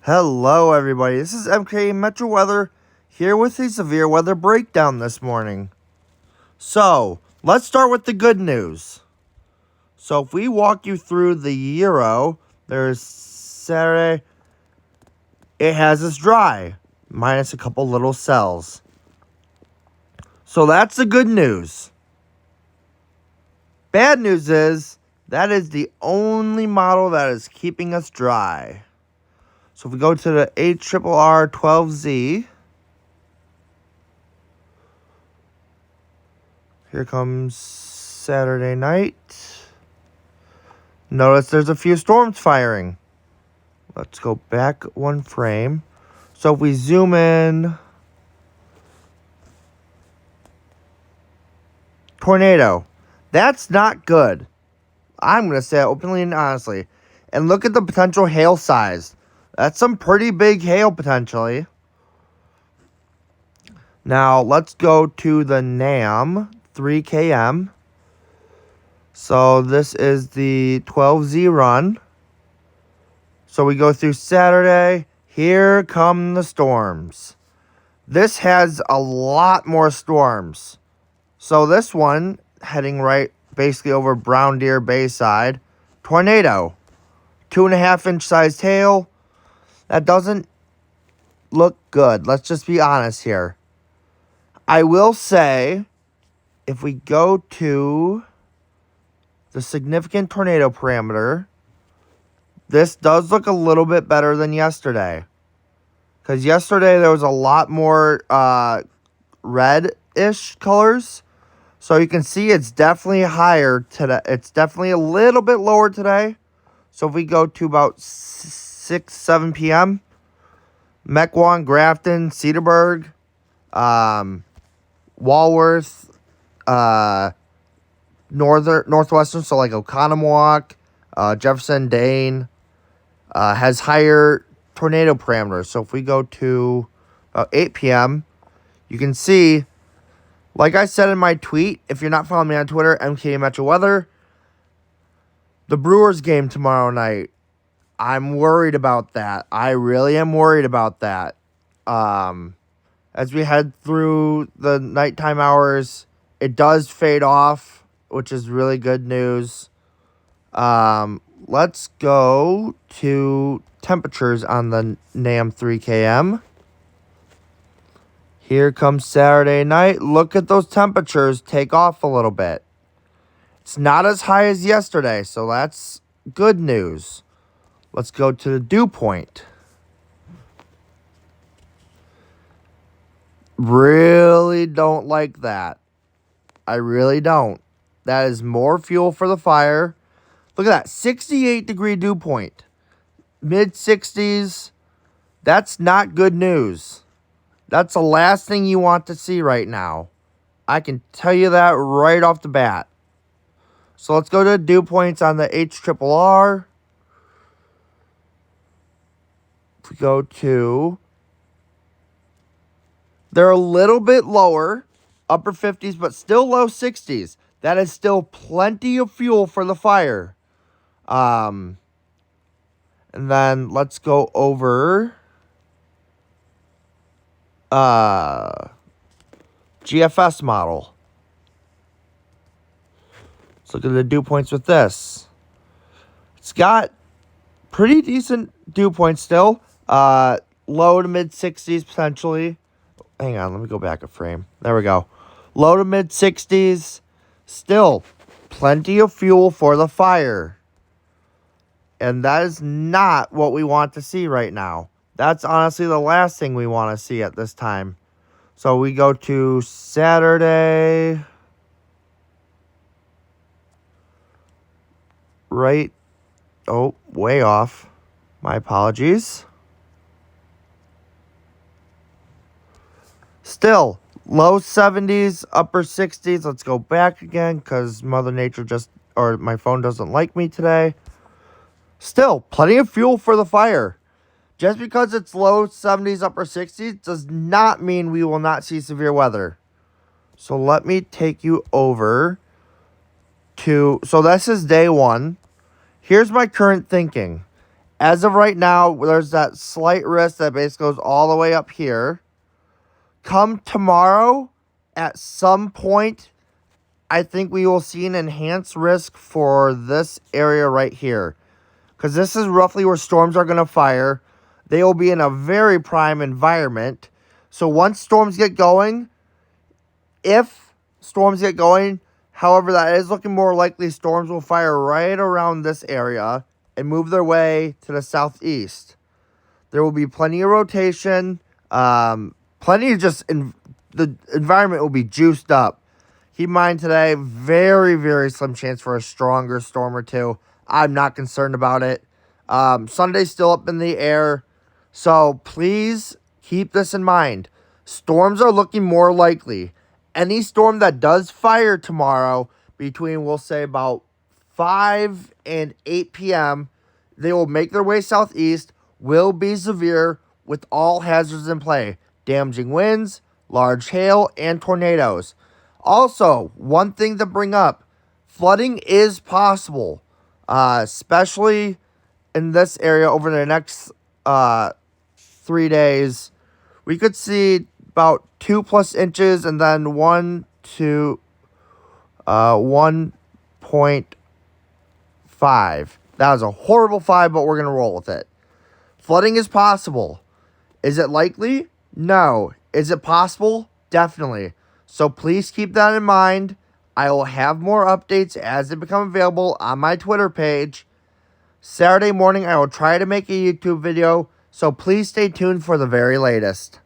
Hello, everybody. This is MK Metro Weather here with a severe weather breakdown this morning. So, let's start with the good news. So, if we walk you through the Euro, there's Saturday. It has us dry, minus a couple little cells. So, that's the good news. Bad news is that is the only model that is keeping us dry. So, if we go to the HRRR 12Z. Here comes Saturday night. Notice there's a few storms firing. Let's go back one frame. So if we zoom in. Tornado. That's not good. I'm going to say it openly and honestly. And look at the potential hail size. That's some pretty big hail potentially. Now let's go to the NAM 3KM. So this is the 12Z run. So we go through Saturday. Here come the storms. This has a lot more storms. So this one heading right basically over Brown Deer Bayside. Tornado. 2.5 inch sized hail. That doesn't look good. Let's just be honest here. I will say, if we go to the significant tornado parameter, this does look a little bit better than yesterday. Because yesterday there was a lot more red-ish colors. So you can see it's definitely higher today. It's definitely a little bit lower today. So if we go to about 6, 7 p.m., Mequon, Grafton, Cedarburg, Walworth, Northwestern, so like Oconomowoc, Jefferson, Dane, has higher tornado parameters. So if we go to about 8 p.m., you can see, like I said in my tweet, if you're not following me on Twitter, MK Metro Weather, the Brewers game tomorrow night, I'm worried about that. I really am worried about that. As we head through the nighttime hours, it does fade off, which is really good news. Let's go to temperatures on the NAM 3KM. Here comes Saturday night. Look at those temperatures take off a little bit. It's not as high as yesterday, so that's good news. Let's go to the dew point. Really don't like that. I really don't. That is more fuel for the fire. Look at that. 68 degree dew point. Mid 60s. That's not good news. That's the last thing you want to see right now. I can tell you that right off the bat. So let's go to dew points on the HRRR. If we go to... They're a little bit lower. Upper 50s, but still low 60s. That is still plenty of fuel for the fire. And then let's go over GFS model. Let's look at the dew points with this. It's got pretty decent dew points still. Low to mid 60s potentially. Hang on, let me go back a frame. There we go. Low to mid 60s. Still plenty of fuel for the fire. And that is not what we want to see right now. That's honestly the last thing we want to see at this time. So we go to Saturday. Right. Oh, way off. My apologies. Still, low 70s, upper 60s. Let's go back again because Mother Nature or my phone doesn't like me today. Still, plenty of fuel for the fire. Just because it's low 70s, upper 60s does not mean we will not see severe weather. So let me take you over to... So this is day one. Here's my current thinking. As of right now, there's that slight risk that basically goes all the way up here. Come tomorrow, at some point, I think we will see an enhanced risk for this area right here. Because this is roughly where storms are going to fire. They will be in a very prime environment. So once storms get going, if storms get going, however, that is looking more likely, storms will fire right around this area and move their way to the southeast. There will be plenty of rotation, plenty of the environment will be juiced up. Keep in mind today, very, very slim chance for a stronger storm or two. I'm not concerned about it. Sunday's still up in the air. So please keep this in mind. Storms are looking more likely. Any storm that does fire tomorrow between, we'll say, about 5 and 8 p.m., they will make their way southeast, will be severe with all hazards in play. Damaging winds, large hail, and tornadoes. Also, one thing to bring up, flooding is possible, especially in this area over the next 3 days. We could see about 2+ inches and then 1.5. That was a horrible 5, but we're going to roll with it. Flooding is possible. Is it likely? No. Is it possible? Definitely. So please keep that in mind. I will have more updates as they become available on my Twitter page. Saturday morning, I will try to make a YouTube video, so please stay tuned for the very latest.